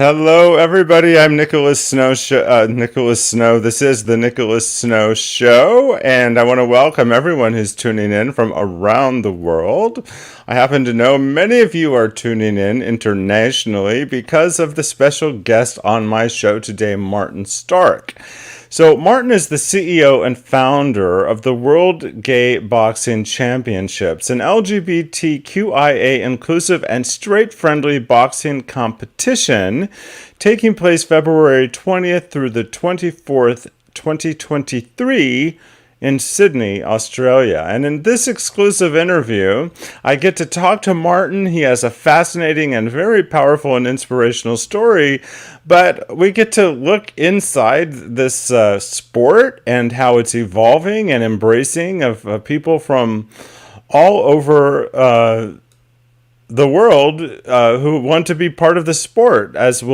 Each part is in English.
Hello, everybody. I'm Nicholas Snow. Nicholas Snow. This is the Nicholas Snow Show, and I want to welcome everyone who's tuning in from around the world. I happen to know many of you are tuning in internationally because of the special guest on my show today, Martin Stark. So Martin is the CEO and founder of the World Gay Boxing Championships, an LGBTQIA-inclusive and straight-friendly boxing competition taking place February 20th through the 24th, 2023 in Sydney, Australia. And in this exclusive interview, I get to talk to Martin. He has a fascinating and very powerful and inspirational story, but we get to look inside this sport and how it's evolving and embracing of people from all over the world who want to be part of the sport, as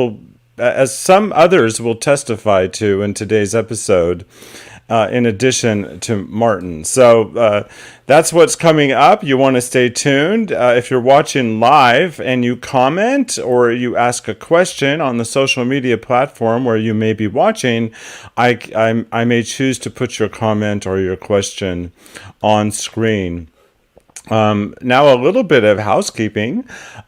some others will testify to in today's episode. In addition to Martin. So that's what's coming up. You want to stay tuned. If you're watching live and you comment or you ask a question on the social media platform where you may be watching, I may choose to put your comment or your question on screen. Now a little bit of housekeeping.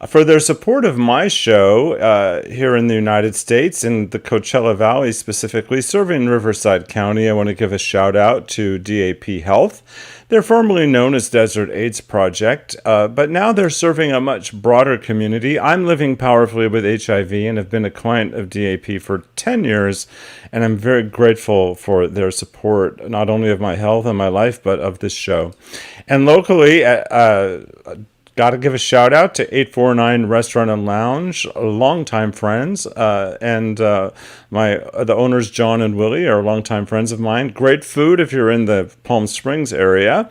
For their support of my show here in the United States, in the Coachella Valley specifically, serving Riverside County, I want to give a shout out to DAP Health. They're formerly known as Desert AIDS Project, but now they're serving a much broader community. I'm living powerfully with HIV and have been a client of DAP for 10 years, and I'm very grateful for their support, not only of my health and my life, but of this show. And locally, got to give a shout out to 849 Restaurant and Lounge, longtime friends, and the owners John and Willie are longtime friends of mine. Great food if you're in the Palm Springs area.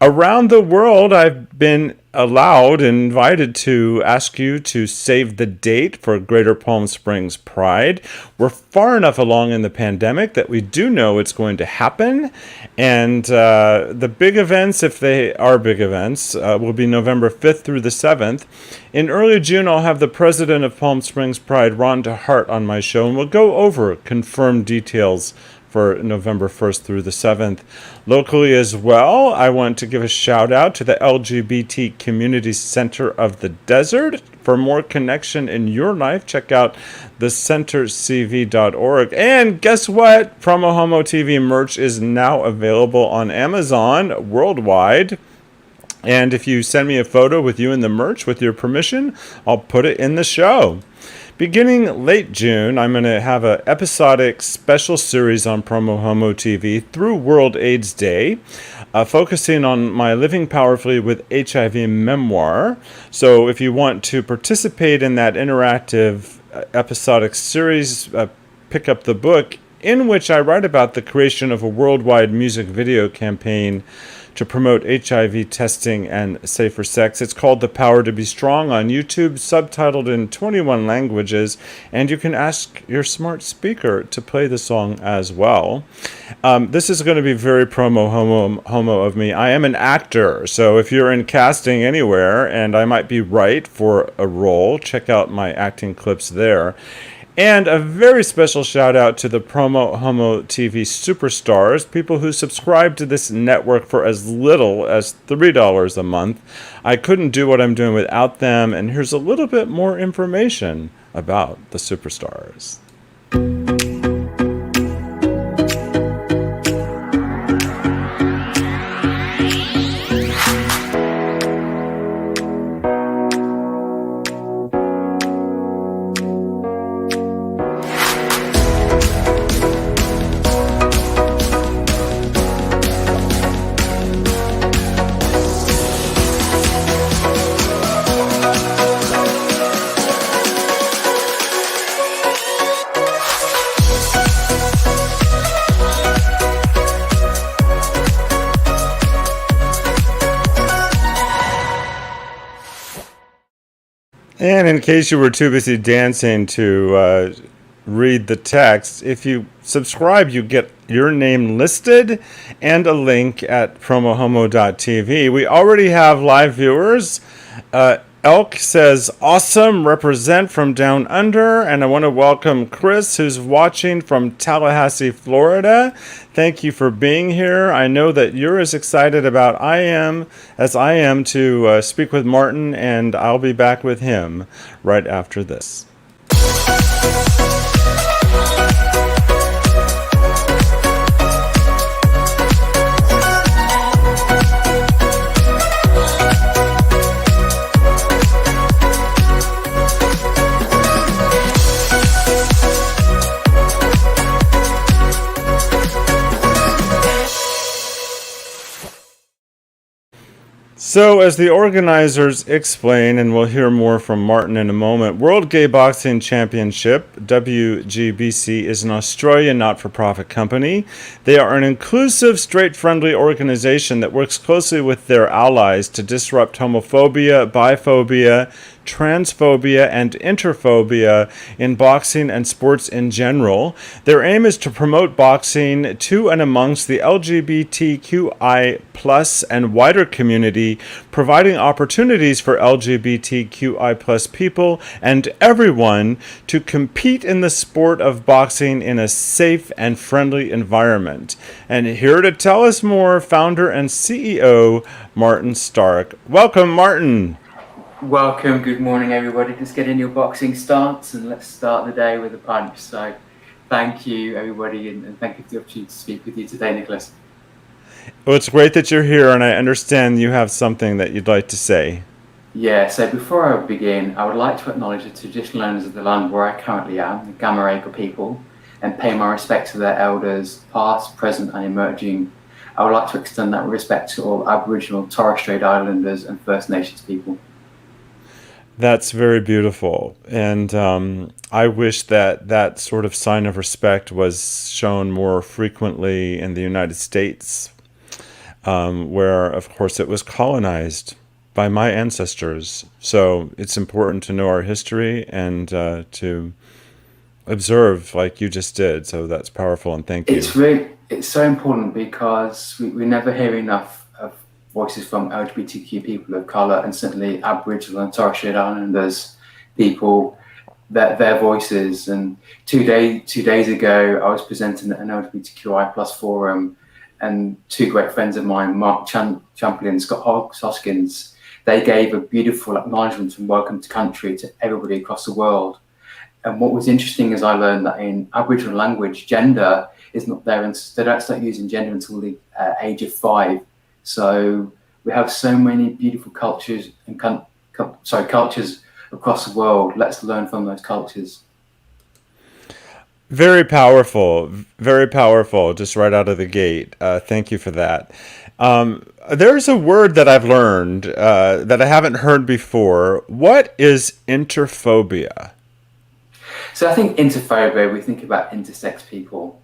Around the world, I've been allowed and invited to ask you to save the date for Greater Palm Springs Pride. We're far enough along in the pandemic that we do know it's going to happen. And the big events, if they are big events, will be November 5th through the 7th. In early June, I'll have the president of Palm Springs Pride, Rhonda Hart, on my show, and we'll go over confirmed details for November 1st through the 7th. Locally as well, I want to give a shout out to the LGBT Community Center of the Desert. For more connection in your life, check out thecentercv.org. And guess what? PromoHomo.TV merch is now available on Amazon worldwide. And if you send me a photo with you in the merch with your permission, I'll put it in the show. Beginning late June, I'm going to have an episodic special series on PromoHomo.TV through World AIDS Day, focusing on my Living Powerfully with HIV memoir. So if you want to participate in that interactive episodic series, pick up the book, in which I write about the creation of a worldwide music video campaign to promote HIV testing and safer sex. It's called The Power to Be Strong on YouTube, subtitled in 21 languages, and you can ask your smart speaker to play the song as well. This is going to be very homo of me. I am an actor, so if you're in casting anywhere and I might be right for a role, check out my acting clips there. And a very special shout out to the PromoHomo.TV superstars, people who subscribe to this network for as little as $3 a month. I couldn't do what I'm doing without them, and here's a little bit more information about the superstars. And in case you were too busy dancing to read the text, if you subscribe, you get your name listed and a link at PromoHomo.TV. We already have live viewers Elk says, awesome, represent from down under. And I want to welcome Chris, who's watching from Tallahassee, Florida. Thank you for being here. I know that you're as excited about as I am to speak with Martin, and I'll be back with him right after this. So, as the organizers explain, and we'll hear more from Martin in a moment, World Gay Boxing Championship, WGBC, is an Australian not-for-profit company. They are an inclusive, straight-friendly organization that works closely with their allies to disrupt homophobia, biphobia, transphobia, and interphobia in boxing and sports in general. Their aim is to promote boxing to and amongst the LGBTQI plus and wider community, providing opportunities for LGBTQI plus people and everyone to compete in the sport of boxing in a safe and friendly environment. And here to tell us more, founder and CEO Martin Stark. Welcome, Martin. Welcome, good morning everybody. Just get in your boxing stance and let's start the day with a punch. So thank you everybody, and thank you for the opportunity to speak with you today, Nicholas. Well, it's great that you're here, and I understand you have something that you'd like to say. Yeah, so before I begin, I would like to acknowledge the traditional owners of the land where I currently am, the Gamaraga people, and pay my respects to their elders, past, present and emerging. I would like to extend that respect to all Aboriginal, Torres Strait Islanders and First Nations people. That's very beautiful, and I wish that that sort of sign of respect was shown more frequently in the United States, where, of course, it was colonized by my ancestors. So it's important to know our history and to observe like you just did. So that's powerful, and thank you. It's so important because we never hear enough of voices from LGBTQ people of colour, and certainly Aboriginal and Torres Strait Islanders people, their voices. And two days ago, I was presenting at an LGBTQI plus forum, and two great friends of mine, Mark Champlin and Scott Hoskins, they gave a beautiful acknowledgement and welcome to country to everybody across the world. And what was interesting is I learned that in Aboriginal language, gender is not there, and they don't start using gender until the age of 5. So we have so many beautiful cultures and cultures across the world. Let's learn from those cultures. Very powerful, just right out of the gate. Thank you for that. There's a word that I've learned that I haven't heard before. What is interphobia? So I think interphobia, we think about intersex people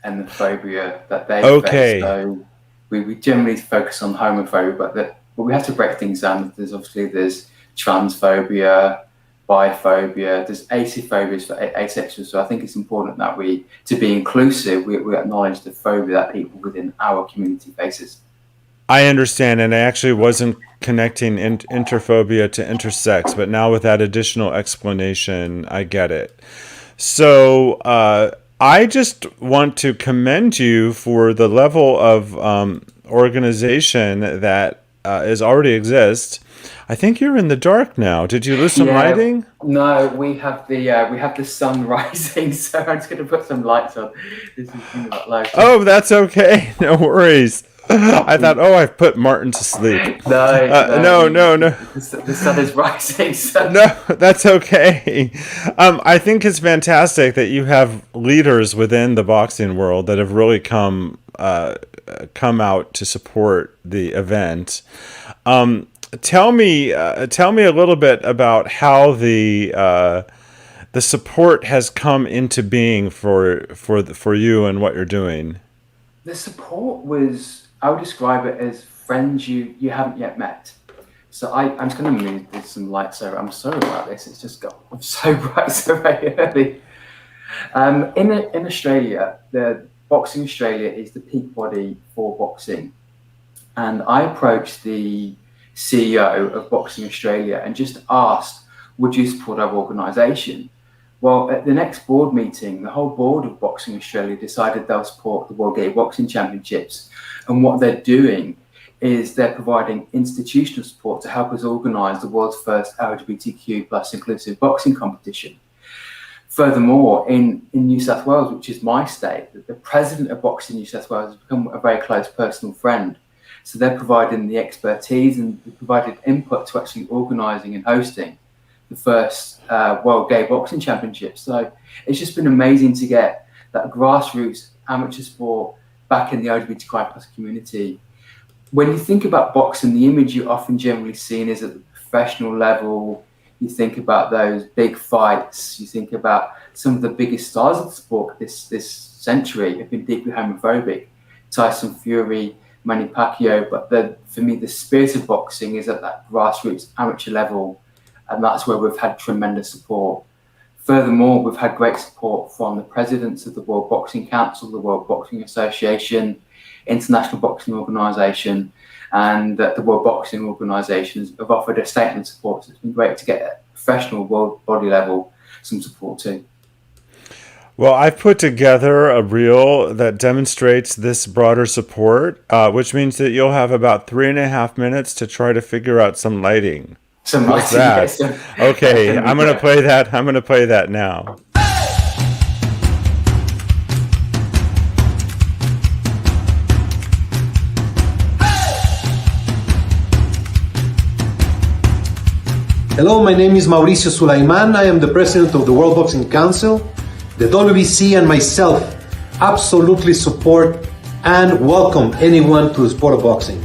and the phobia that they Okay. face. So we generally focus on homophobia, but we have to break things down. There's transphobia, biphobia, there's asophobias for asexuals. So I think it's important that to be inclusive, we acknowledge the phobia that people within our community faces. I understand, and I actually wasn't connecting interphobia to intersex, but now with that additional explanation, I get it. So I just want to commend you for the level of organization that already exists. I think you're in the dark now. Did you lose some lighting? No, we have the sun rising, so I'm just going to put some lights on. This is low. Oh, that's okay. No worries. I thought, I've put Martin to sleep. No. The sun is rising. So. No, that's okay. I think it's fantastic that you have leaders within the boxing world that have really come out to support the event. Tell me a little bit about how the support has come into being for you and what you're doing. The support was, I would describe it as friends you haven't yet met. So I'm just going to move this some lights over. I'm sorry about this. It's just got so bright so very early. In Australia, the Boxing Australia is the peak body for boxing. And I approached the CEO of Boxing Australia and just asked, would you support our organisation? Well, at the next board meeting, the whole board of Boxing Australia decided they'll support the World Gay Boxing Championships. And what they're doing is they're providing institutional support to help us organise the world's first LGBTQ+ inclusive boxing competition. Furthermore, in New South Wales, which is my state, the president of Boxing New South Wales has become a very close personal friend. So they're providing the expertise and provided input to actually organising and hosting the first World Gay Boxing Championships. So it's just been amazing to get that grassroots amateur sport back in the LGBTQI+ community. When you think about boxing, the image you're often generally seen is at the professional level. You think about those big fights. You think about some of the biggest stars of the sport this century have been deeply homophobic. Tyson Fury, Manny Pacquiao. But for me, the spirit of boxing is at that grassroots amateur level, and that's where we've had tremendous support. Furthermore, we've had great support from the presidents of the World Boxing Council, the World Boxing Association, International Boxing Organisation, and the World Boxing Organisation have offered a statement of support. So it's been great to get at professional world body level some support too. Well, I've put together a reel that demonstrates this broader support, which means that you'll have about 3.5 minutes to try to figure out some lighting. Some lighting. Yes. Okay, I'm going to play that. I'm going to play that now. Hello, my name is Mauricio Sulaiman. I am the president of the World Boxing Council. The WGBC and myself absolutely support and welcome anyone to the sport of boxing.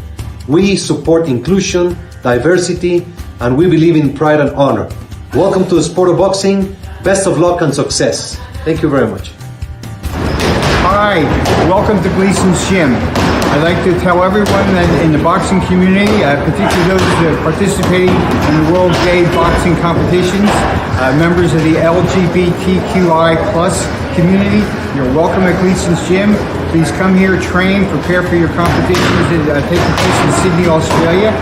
We support inclusion, diversity, and we believe in pride and honor. Welcome to the sport of boxing. Best of luck and success. Thank you very much. Hi, welcome to Gleason's Gym. I'd like to tell everyone that in the boxing community, particularly those that are participating in the World Gay Boxing competitions, members of the LGBTQI+ community, you're welcome at Gleason's Gym. Please come here, train, prepare for your competitions that take place in Sydney, Australia.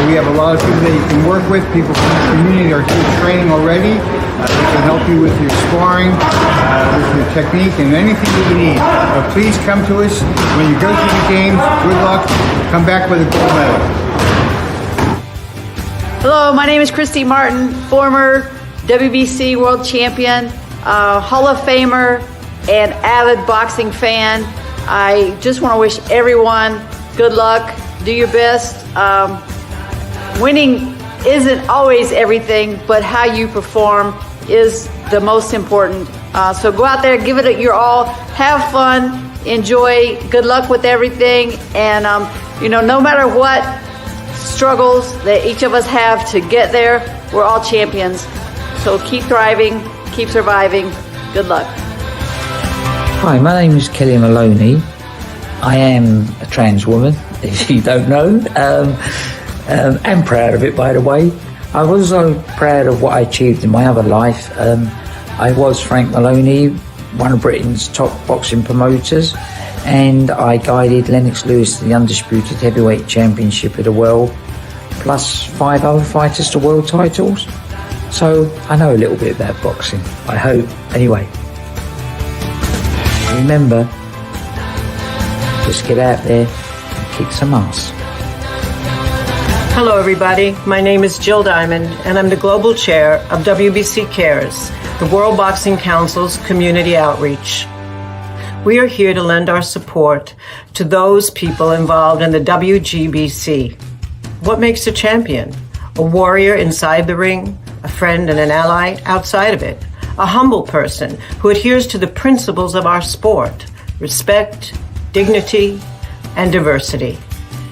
We have a lot of people that you can work with. People from the community are here training already. They can help you with your sparring, with your technique, and anything that you need. Please come to us. When you go to the games, good luck. Come back with a gold medal. Hello, my name is Christy Martin, former WBC world champion, Hall of Famer, and avid boxing fan. I just want to wish everyone good luck. Do your best. Winning isn't always everything, but how you perform is the most important. So go out there, give it your all, have fun, enjoy, good luck with everything, and no matter what struggles that each of us have to get there, we're all champions. So keep thriving, keep surviving. Good luck. Hi, my name is Kelly Maloney. I am a trans woman, if you don't know. I'm proud of it, by the way. I was also proud of what I achieved in my other life. I was Frank Maloney, one of Britain's top boxing promoters, and I guided Lennox Lewis to the undisputed heavyweight championship of the world, plus 5 other fighters to world titles. So I know a little bit about boxing, I hope. Anyway, remember, just get out there and kick some ass. Hello everybody, my name is Jill Diamond and I'm the Global Chair of WBC Cares, the World Boxing Council's community outreach. We are here to lend our support to those people involved in the WGBC. What makes a champion? A warrior inside the ring, a friend and an ally outside of it, a humble person who adheres to the principles of our sport, respect, dignity, and diversity.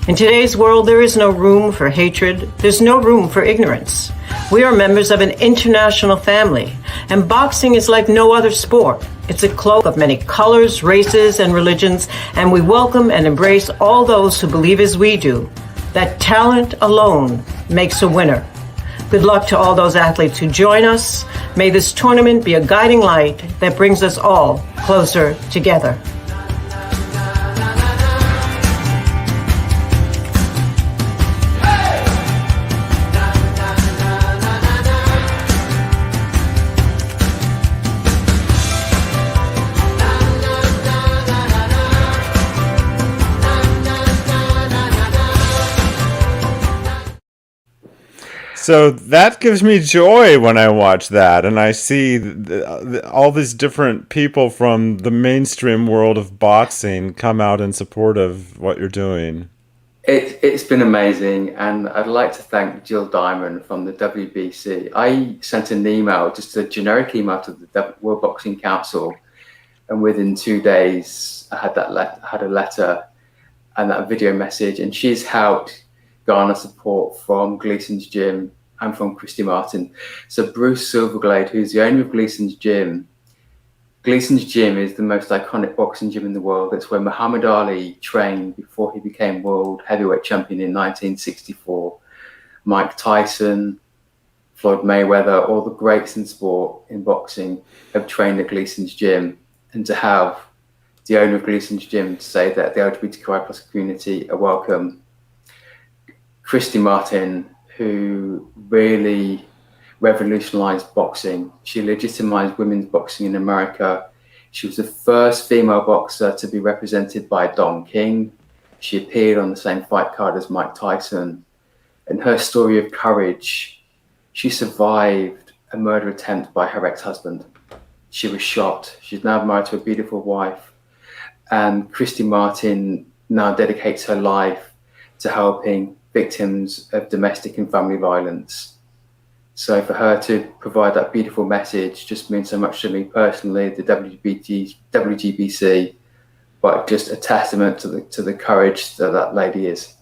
In today's world, there is no room for hatred. There's no room for ignorance. We are members of an international family, and boxing is like no other sport. It's a cloak of many colors, races, and religions, and we welcome and embrace all those who believe as we do, that talent alone makes a winner. Good luck to all those athletes who join us. May this tournament be a guiding light that brings us all closer together. So that gives me joy when I watch that and I see all these different people from the mainstream world of boxing come out in support of what you're doing. It's been amazing, and I'd like to thank Jill Diamond from the WBC. I sent an email, just a generic email to the World Boxing Council, and within 2 days, I had had a letter and that video message, and she's helped garner support from Gleason's Gym and from Christy Martin. So Bruce Silverglade, who's the owner of Gleason's Gym is the most iconic boxing gym in the world. It's where Muhammad Ali trained before he became world heavyweight champion in 1964. Mike Tyson, Floyd Mayweather, all the greats in sport in boxing have trained at Gleason's Gym. And to have the owner of Gleason's Gym to say that the LGBTQI plus community are welcome. Christy Martin, who really revolutionized boxing. She legitimized women's boxing in America. She was the first female boxer to be represented by Don King. She appeared on the same fight card as Mike Tyson. And her story of courage, she survived a murder attempt by her ex-husband. She was shot. She's now married to a beautiful wife. And Christy Martin now dedicates her life to helping victims of domestic and family violence. So for her to provide that beautiful message just means so much to me personally, the WGBC, but just a testament to the courage that lady is.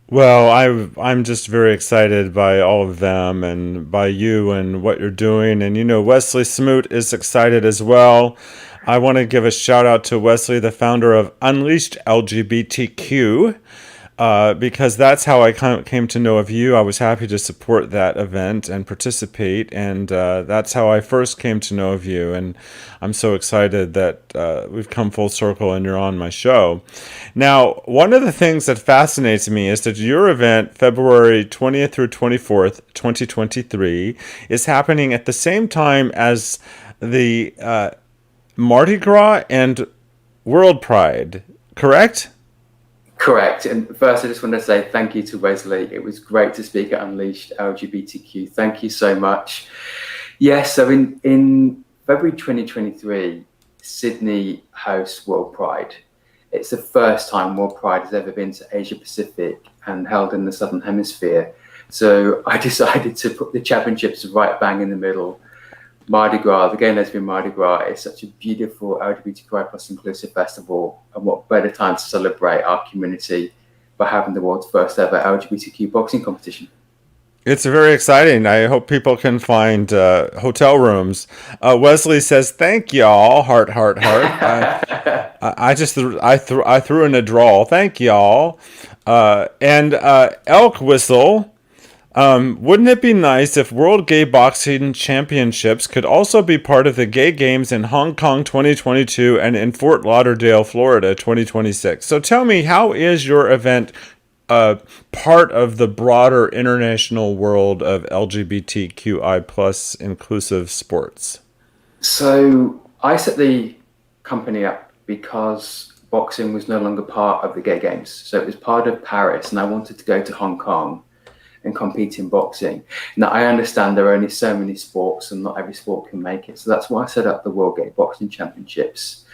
Well, I'm just very excited by all of them and by you and what you're doing. And, Wesley Smoot is excited as well. I want to give a shout out to Wesley, the founder of Unleashed LGBTQ. Because that's how I came to know of you. I was happy to support that event and participate, and that's how I first came to know of you. And I'm so excited that we've come full circle and you're on my show. Now, one of the things that fascinates me is that your event, February 20th through 24th, 2023, is happening at the same time as the Mardi Gras and World Pride, correct? Correct. And first, I just want to say thank you to Wesley. It was great to speak at Unleashed LGBTQ. Thank you so much. Yes, so in February 2023, Sydney hosts World Pride. It's the first time World Pride has ever been to Asia Pacific and held in the Southern Hemisphere. So I decided to put the championships right bang in the middle. Mardi Gras, the Gay and Lesbian Mardi Gras, is such a beautiful LGBTQI plus inclusive festival, and what better time to celebrate our community by having the world's first ever LGBTQ boxing competition. It's very exciting. I hope people can find hotel rooms. Wesley says, "Thank y'all." Heart, heart, heart. I threw in a drawl. Thank y'all. And Elk Whistle. Wouldn't it be nice if World Gay Boxing Championships could also be part of the Gay Games in Hong Kong 2022 and in Fort Lauderdale, Florida 2026? So tell me, how is your event part of the broader international world of LGBTQI plus inclusive sports? So I set the company up because boxing was no longer part of the Gay Games. So it was part of Paris, and I wanted to go to Hong Kong and compete in boxing. Now, I understand there are only so many sports and not every sport can make it. So that's why I set up the World Gay Boxing Championships.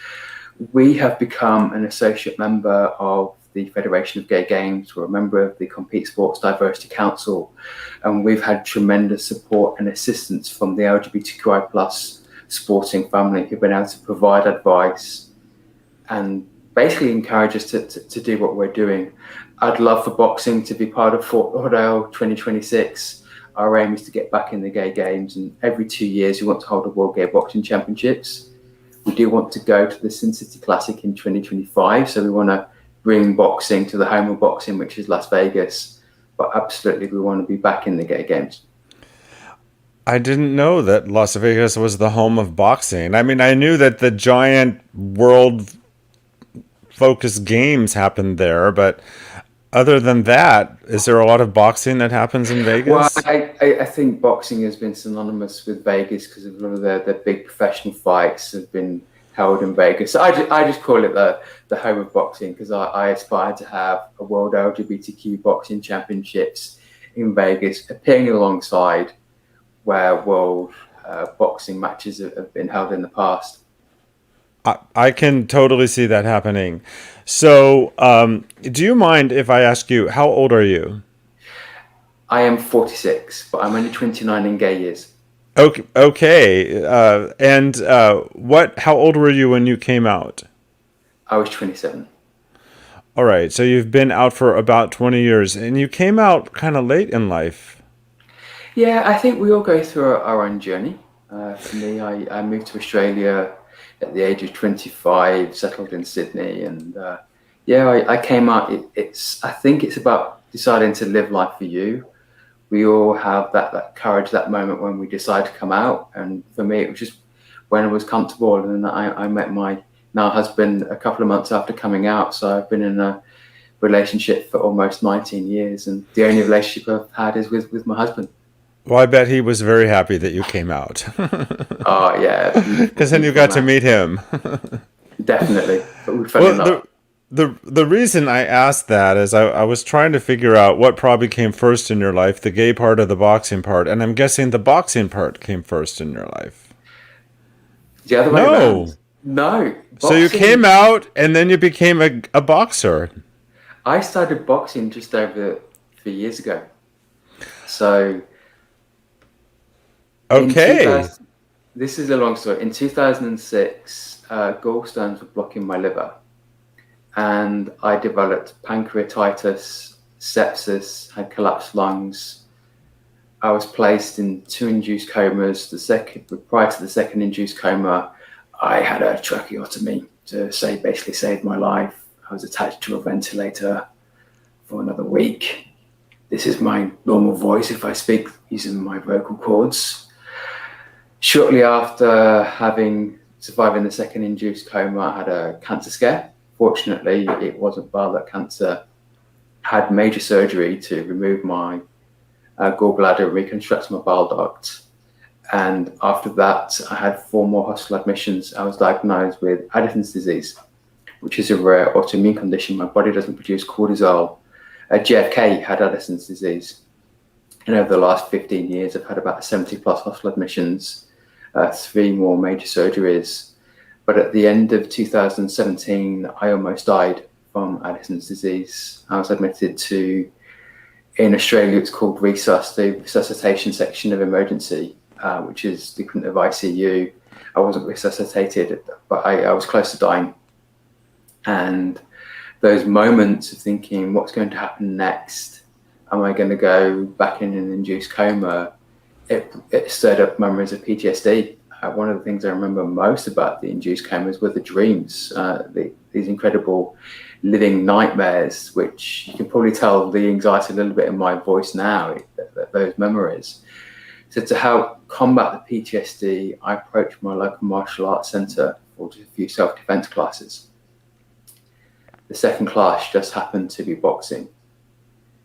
We have become an associate member of the Federation of Gay Games. We're a member of the Compete Sports Diversity Council, and we've had tremendous support and assistance from the LGBTQI plus sporting family who've been able to provide advice and basically encourage us to do what we're doing. I'd love for boxing to be part of Fort Lauderdale 2026. Our aim is to get back in the Gay Games, and every 2 years we want to hold a World Gay Boxing Championships. We do want to go to the Sin City Classic in 2025, so we want to bring boxing to the home of boxing, which is Las Vegas. But absolutely, we want to be back in the Gay Games. I didn't know that Las Vegas was the home of boxing. I mean, I knew that the giant world-focused games happened there, but other than that, is there a lot of boxing that happens in Vegas? Well, I think boxing has been synonymous with Vegas because a lot of the big professional fights have been held in Vegas. So I just call it the home of boxing because I aspire to have a World LGBTQ Boxing Championships in Vegas, appearing alongside where world boxing matches have been held in the past. I can totally see that happening. So, do you mind if I ask you, how old are you? I am 46, but I'm only 29 in gay years. Okay. Okay. How old were you when you came out? I was 27. All right. So you've been out for about 20 years and you came out kind of late in life. Yeah, I think we all go through our own journey. For me, I moved to Australia at the age of 25, settled in Sydney, and I came out. I think it's about deciding to live life for you. We all have that courage, that moment when we decide to come out. And for me, it was just when I was comfortable. And I met my now husband a couple of months after coming out. So I've been in a relationship for almost 19 years. And the only relationship I've had is with my husband. Well, I bet he was very happy that you came out. Oh, yeah. Because then you got to meet him. Definitely. But we fell in love. The reason I asked that is I was trying to figure out what probably came first in your life, the gay part or the boxing part, and I'm guessing the boxing part came first in your life. The other way around. No. So you came out and then you became a boxer. I started boxing just over 3 years ago. So... Okay. This is a long story. In 2006, gallstones were blocking my liver. And I developed pancreatitis, sepsis, had collapsed lungs. I was placed in 2 induced comas. Prior to the second induced coma, I had a tracheotomy to basically save my life. I was attached to a ventilator for another week. This is my normal voice if I speak using my vocal cords. Shortly after surviving the second induced coma, I had a cancer scare. Fortunately, it wasn't bile cancer. Had major surgery to remove my gallbladder, reconstruct my bile duct. And after that, I had 4 more hospital admissions. I was diagnosed with Addison's disease, which is a rare autoimmune condition. My body doesn't produce cortisol. JFK had Addison's disease. And over the last 15 years, I've had about 70 plus hospital admissions, 3 more major surgeries. But at the end of 2017, I almost died from Addison's disease. I was admitted in Australia, it's called resus, the resuscitation section of emergency, which is the equivalent of ICU. I wasn't resuscitated, but I was close to dying. And those moments of thinking, what's going to happen next? Am I going to go back in an induced coma? It stirred up memories of PTSD. One of the things I remember most about the induced comas were the dreams, these incredible living nightmares, which you can probably tell the anxiety a little bit in my voice now, those memories. So to help combat the PTSD, I approached my local martial arts centre for just a few self-defence classes. The second class just happened to be boxing.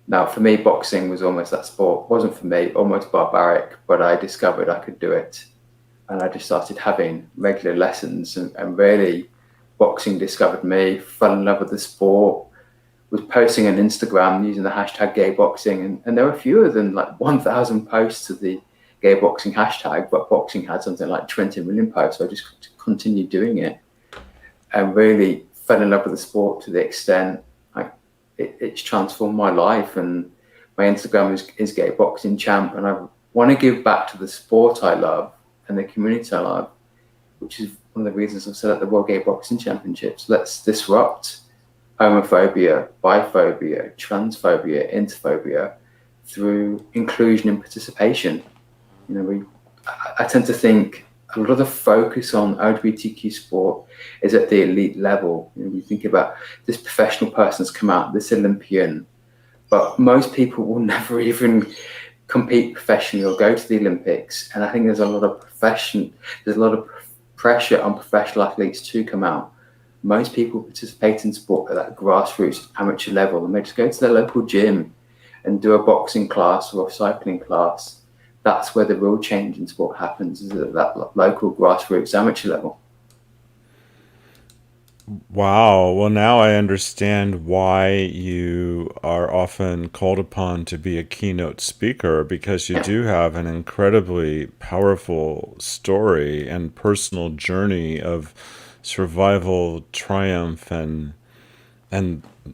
Now, for me, boxing was almost that sport. It wasn't for me, almost barbaric, but I discovered I could do it. And I just started having regular lessons, and really boxing discovered me, fell in love with the sport, was posting on Instagram using the hashtag gay boxing. And there were fewer than like 1,000 posts of the gay boxing hashtag, but boxing had something like 20 million posts. So I just continued doing it and really fell in love with the sport to the extent it's transformed my life. And my Instagram is gay boxing champ. And I want to give back to the sport I love and the community I love, which is one of the reasons I've set up the World Gay Boxing Championships. Let's disrupt homophobia, biphobia, transphobia, interphobia through inclusion and participation. You know, I tend to think a lot of the focus on LGBTQ sport is at the elite level. You know, you think about this professional person's come out, this Olympian, but most people will never even compete professionally or go to the Olympics. And I think there's a lot of pressure on professional athletes to come out. Most people participate in sport at that grassroots amateur level, and they just go to their local gym and do a boxing class or a cycling class. That's where the real change in sport happens, is at that local grassroots amateur level. Wow. Well, now I understand why you are often called upon to be a keynote speaker, because you do have an incredibly powerful story and personal journey of survival, triumph, and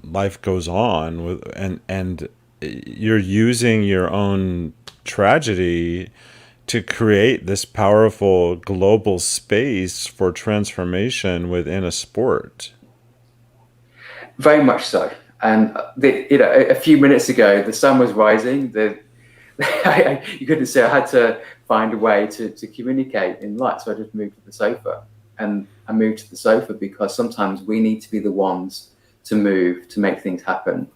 life goes on with and you're using your own tragedy to create this powerful global space for transformation within a sport. Very much so. And a few minutes ago, the sun was rising. You couldn't say I had to find a way to communicate in light, so I just moved to the sofa. And I moved to the sofa because sometimes we need to be the ones to move to make things happen.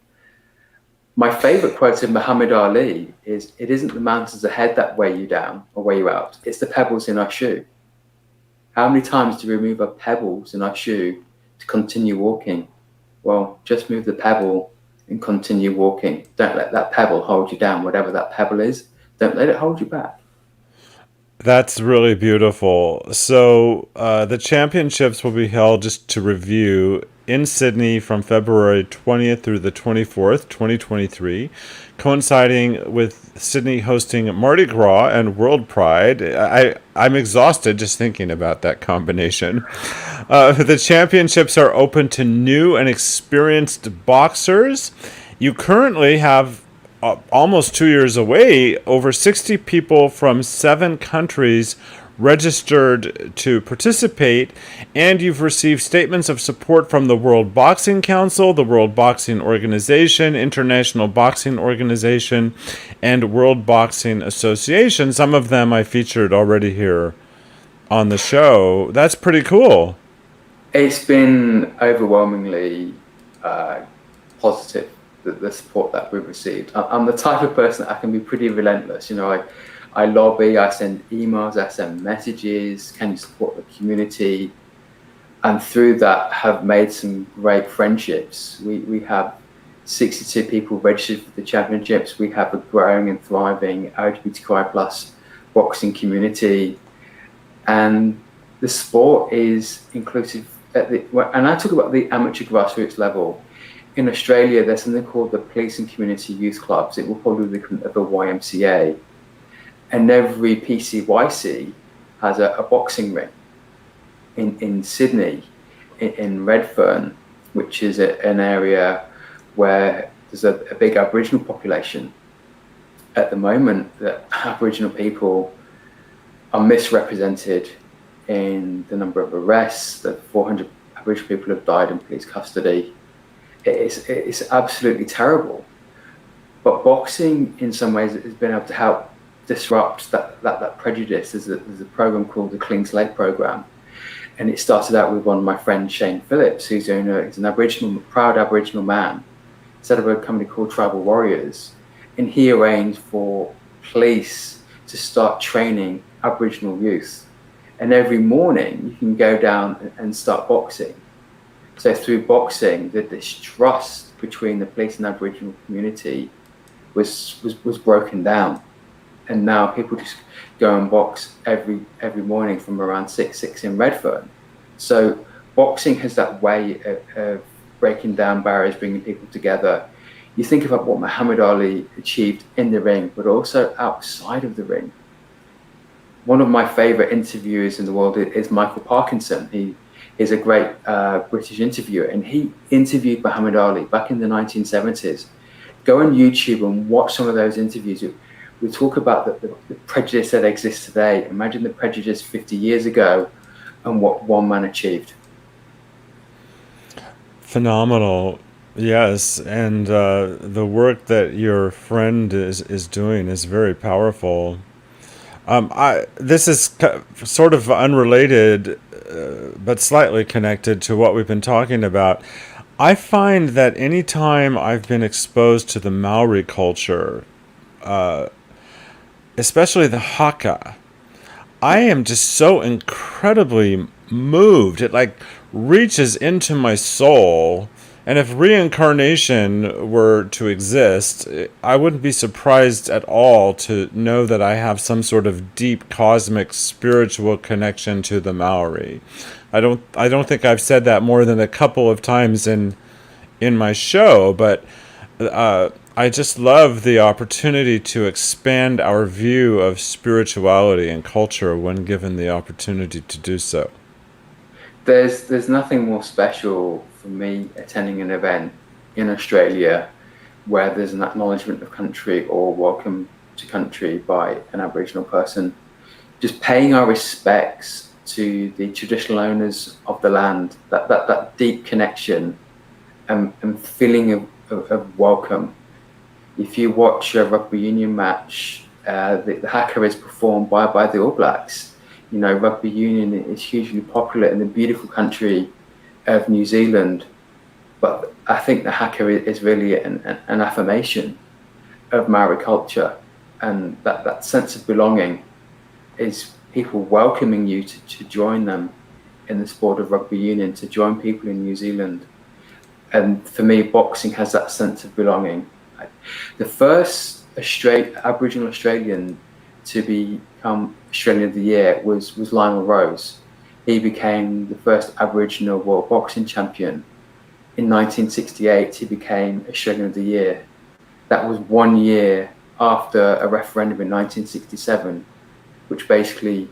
My favorite quote of Muhammad Ali is, "It isn't the mountains ahead that weigh you down or weigh you out. It's the pebbles in our shoe." How many times do we remove our pebbles in our shoe to continue walking? Well, just move the pebble and continue walking. Don't let that pebble hold you down, whatever that pebble is. Don't let it hold you back. That's really beautiful. So the championships will be held, just to review, in Sydney from February 20th through the 24th, 2023, coinciding with Sydney hosting Mardi Gras and World Pride. I'm exhausted just thinking about that combination. The championships are open to new and experienced boxers. You currently have, almost 2 years away, over 60 people from 7 countries registered to participate, and you've received statements of support from the World Boxing Council, the World Boxing Organization, International Boxing Organization, and World Boxing Association. Some of them I featured already here on the show. That's pretty cool. It's been overwhelmingly positive, the support that we've received. I'm the type of person that I can be pretty relentless. I lobby, I send emails, I send messages, can you support the community? And through that have made some great friendships. We have 62 people registered for the championships. We have a growing and thriving LGBTQI+ boxing community. And the sport is inclusive. And I talk about the amateur grassroots level. In Australia, there's something called the Police and Community Youth Clubs. It will probably be the YMCA. And every PCYC has a boxing ring. In Sydney, in Redfern, which is an area where there's a big Aboriginal population. At the moment, the Aboriginal people are misrepresented in the number of arrests. That 400 Aboriginal people have died in police custody. It's absolutely terrible. But boxing, in some ways, has been able to help disrupt that prejudice. There's a program called the Clean Slate Program, and it started out with one of my friends, Shane Phillips, who's an proud Aboriginal man, set up a company called Tribal Warriors, and he arranged for police to start training Aboriginal youth, and every morning you can go down and start boxing. So through boxing, the distrust between the police and Aboriginal community was broken down. And now people just go and box every morning from around 6 in Redfern. So boxing has that way of breaking down barriers, bringing people together. You think about what Muhammad Ali achieved in the ring, but also outside of the ring. One of my favorite interviewers in the world is Michael Parkinson. He is a great British interviewer, and he interviewed Muhammad Ali back in the 1970s. Go on YouTube and watch some of those interviews. We talk about the prejudice that exists today. Imagine the prejudice 50 years ago and what one man achieved. Phenomenal. Yes, and the work that your friend is doing is very powerful. This is sort of unrelated, but slightly connected to what we've been talking about. I find that anytime I've been exposed to the Maori culture, especially the haka, I am just so incredibly moved. It reaches into my soul. And if reincarnation were to exist, I wouldn't be surprised at all to know that I have some sort of deep cosmic spiritual connection to the Maori. I don't think I've said that more than a couple of times in my show, but I just love the opportunity to expand our view of spirituality and culture when given the opportunity to do so. There's nothing more special for me attending an event in Australia where there's an acknowledgement of country or welcome to country by an Aboriginal person. Just paying our respects to the traditional owners of the land, that deep connection and feeling of welcome. If you watch a rugby union match, the haka is performed by the All Blacks. You know, rugby union is hugely popular in the beautiful country of New Zealand, but I think the haka is really an affirmation of Maori culture, and that sense of belonging is people welcoming you to join them in the sport of rugby union, to join people in New Zealand. And for me, boxing has that sense of belonging. The first Aboriginal Australian to become Australian of the Year was Lionel Rose. He became the first Aboriginal world boxing champion. In 1968, he became Australian of the Year. That was 1 year after a referendum in 1967, which basically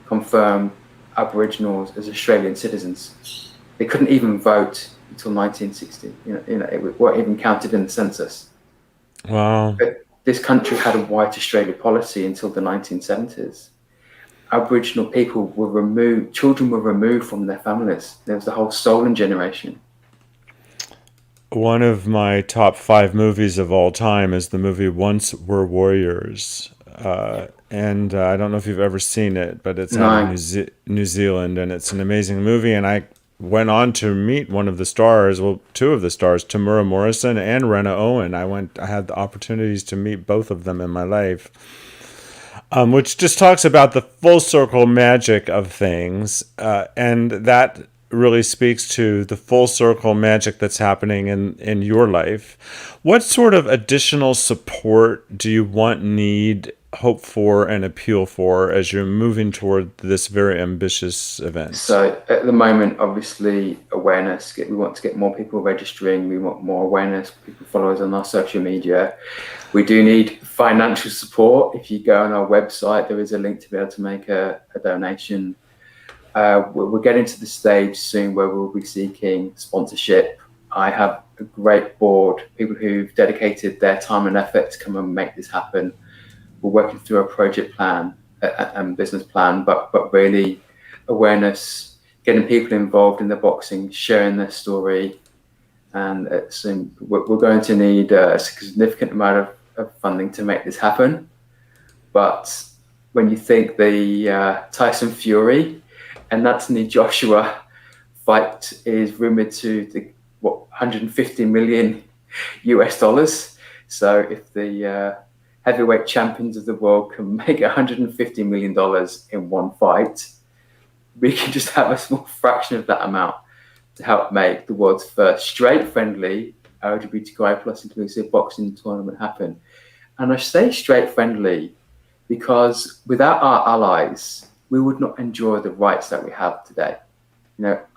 confirmed Aboriginals as Australian citizens. They couldn't even vote until 1960. It weren't even counted in the census. Wow. But this country had a white Australia policy until the 1970s. Aboriginal people were removed, children were removed from their families. There was the whole stolen generation. One of my top 5 movies of all time is the movie Once Were Warriors. And I don't know if you've ever seen it, but it's out of New Zealand, and it's an amazing movie. And I went on to meet one of the stars, well, 2 of the stars, Tamura Morrison and Rena Owen. I had the opportunities to meet both of them in my life, which just talks about the full circle magic of things, and that really speaks to the full circle magic that's happening in your life. What sort of additional support do you need, hope for, and appeal for as you're moving toward this very ambitious event? So at the moment, obviously, awareness. We want to get more people registering. We want more awareness, people follow us on our social media. We do need financial support. If you go on our website, there is a link to be able to make a donation. We're getting to the stage soon where we'll be seeking sponsorship. I have a great board, people who've dedicated their time and effort to come and make this happen. We're working through a project plan and business plan, but really awareness, getting people involved in the boxing, sharing their story. And soon we're going to need a significant amount of funding to make this happen. But when you think the Tyson Fury and Anthony Joshua fight is rumored to $150 million US. So if the heavyweight champions of the world can make $150 million in one fight, we can just have a small fraction of that amount to help make the world's first straight-friendly LGBTQI plus inclusive boxing tournament happen. And I say straight-friendly because without our allies, we would not enjoy the rights that we have today.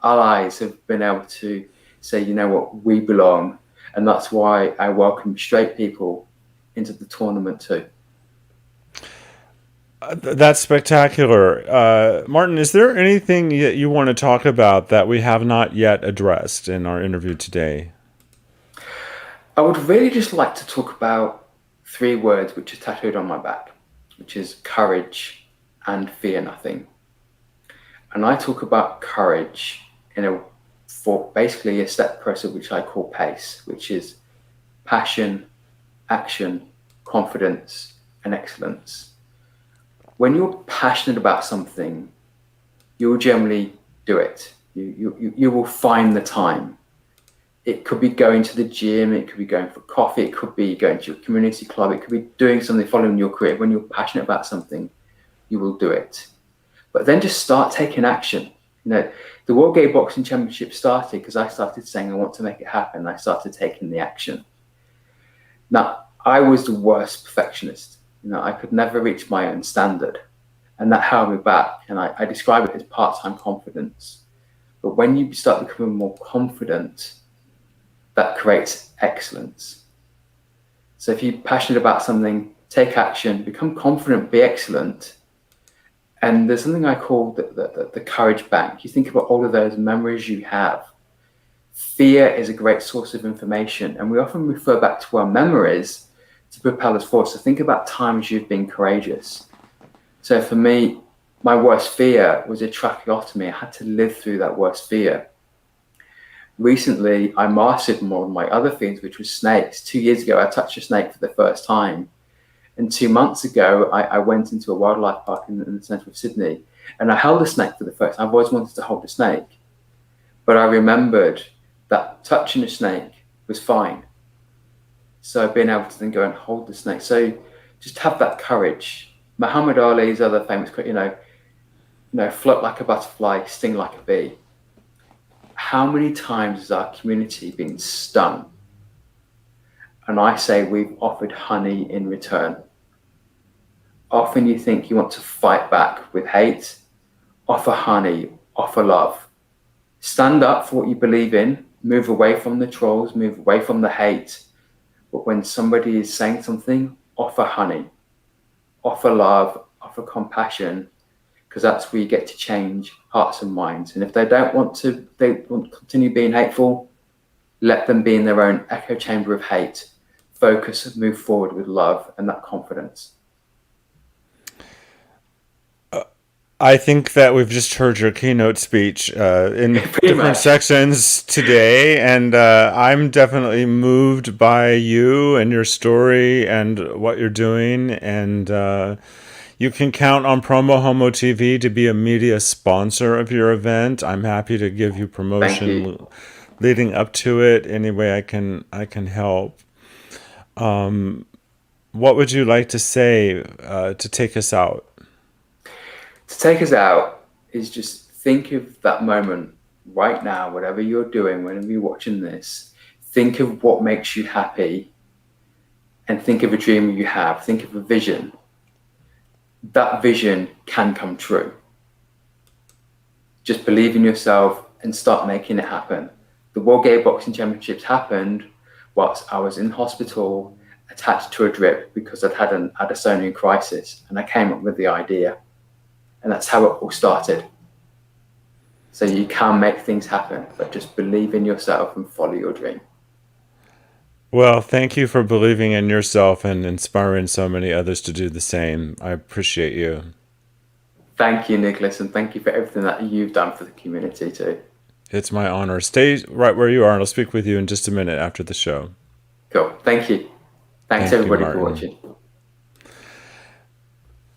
Allies have been able to say, you know what, we belong. And that's why I welcome straight people into the tournament too. That's spectacular. Martin, is there anything that you want to talk about that we have not yet addressed in our interview today? I would really just like to talk about 3 words which are tattooed on my back, which is courage and fear nothing. And I talk about courage for basically a step process which I call PACE, which is passion, action, confidence, and excellence. When you're passionate about something, you'll generally do it. You will find the time. It could be going to the gym, it could be going for coffee, it could be going to your community club, it could be doing something, following your career. When you're passionate about something, you will do it. But then just start taking action. The World Gay Boxing Championship started because I started saying I want to make it happen. I started taking the action. Now, I was the worst perfectionist. I could never reach my own standard, and that held me back. And I describe it as part-time confidence. But when you start becoming more confident, that creates excellence. So if you're passionate about something, take action, become confident, be excellent. And there's something I call the courage bank. You think about all of those memories you have. Fear is a great source of information, and we often refer back to our memories to propel us forward. So think about times you've been courageous. So for me, my worst fear was a tracheotomy. I had to live through that worst fear. Recently, I mastered more of my other fears, which was snakes. 2 years ago, I touched a snake for the first time. And 2 months ago, I went into a wildlife park in the centre of Sydney, and I held a snake for the first time. I've always wanted to hold a snake. But I remembered that touching a snake was fine. So being able to then go and hold the snake. So just have that courage. Muhammad Ali's other famous quote, float like a butterfly, sting like a bee. How many times has our community been stung? And I say we've offered honey in return. Often you think you want to fight back with hate. Offer honey, offer love. Stand up for what you believe in. Move away from the trolls, move away from the hate. But when somebody is saying something, offer honey. Offer love, offer compassion, because that's where you get to change hearts and minds. And if they want to continue being hateful, let them be in their own echo chamber of hate. Focus and move forward with love and that confidence. I think that we've just heard your keynote speech in different sections today, and I'm definitely moved by you and your story and what you're doing. And you can count on PromoHomo.TV to be a media sponsor of your event. I'm happy to give you promotion leading up to it any way I can help. What would you like to say to take us out? To take us out is just think of that moment right now, whatever you're doing, whenever you're watching this, think of what makes you happy and think of a dream you have, think of a vision. That vision can come true. Just believe in yourself and start making it happen. The World Gay Boxing Championships happened whilst I was in hospital attached to a drip because I'd had an Addisonian crisis, and I came up with the idea. And that's how it all started. So you can make things happen, but just believe in yourself and follow your dream. Well, thank you for believing in yourself and inspiring so many others to do the same. I appreciate you. Thank you, Nicholas, and thank you for everything that you've done for the community too. It's my honor. Stay right where you are, and I'll speak with you in just a minute after the show. Cool. Thank you. Thanks everybody for watching.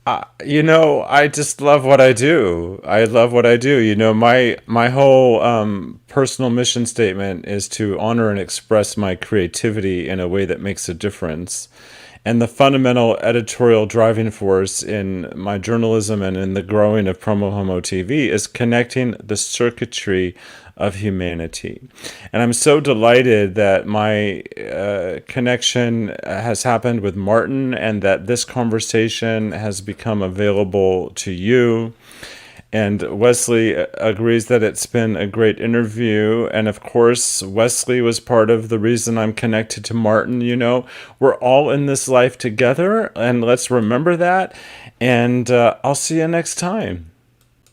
I just love what I do. I love what I do. My whole personal mission statement is to honor and express my creativity in a way that makes a difference. And the fundamental editorial driving force in my journalism and in the growing of PromoHomo.TV is connecting the circuitry of humanity. And I'm so delighted that my connection has happened with Martin and that this conversation has become available to you. And Wesley agrees that it's been a great interview. And of course, Wesley was part of the reason I'm connected to Martin. We're all in this life together, and let's remember that. And I'll see you next time.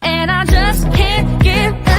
And I just can't get